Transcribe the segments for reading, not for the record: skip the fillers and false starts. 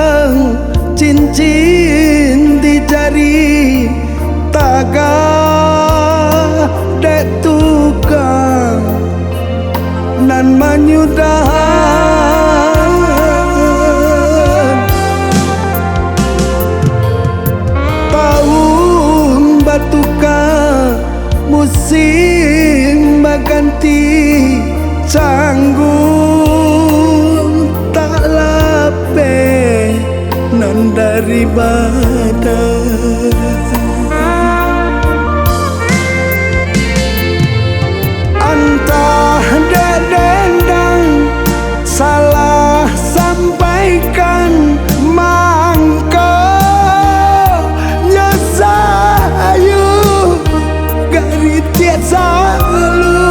pasang cincin di jari, taga dek tukang nan menyudahan. Tahun batuka musim berganti, canggung tak lape nan dari badan. Antah dendang salah sampaikan, mangko nyesayu gari tiat selalu.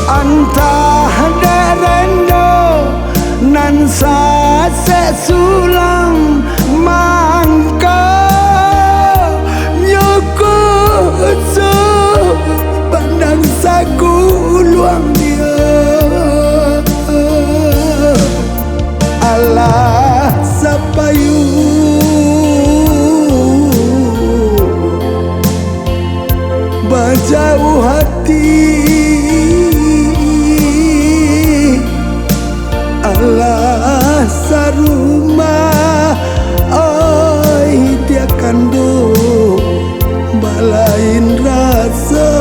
Antah derendo nan sase sulang, mangko nyukusu pandang saku luang dia. Allah sapayu bajau hati, Allah sarumah oi dia kandung balain rasa.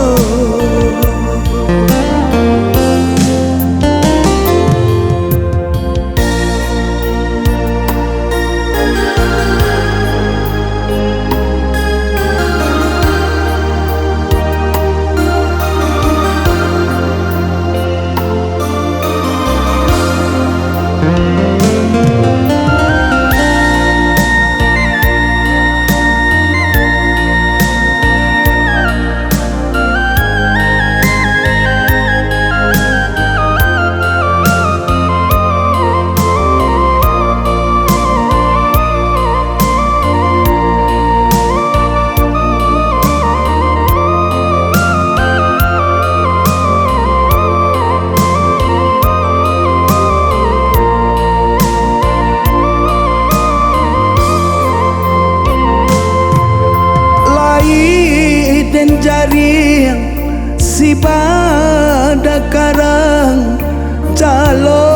Jaring si pada karang calo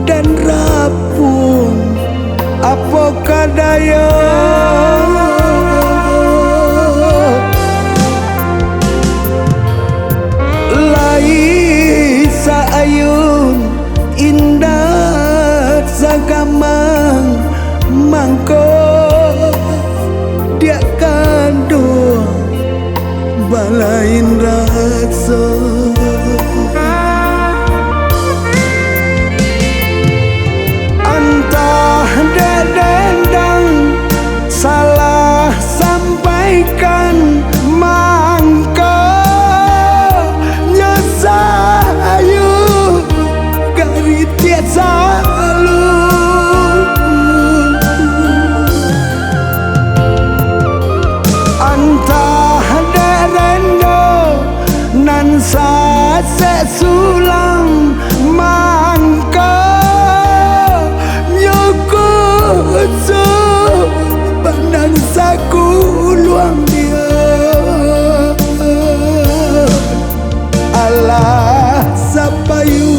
dan rapung apa kadaya. Lai saayun indah sagamang mangko dia kandung balain rasa. Antah dendang salah sampaikan, mangko nyesayu gari tiat selalu. Antah derendo nan sase sulang, mangko nyukusu pandang saku luang dia. Allah sapayu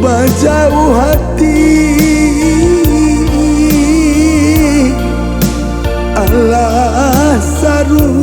bajau hati, Allah saru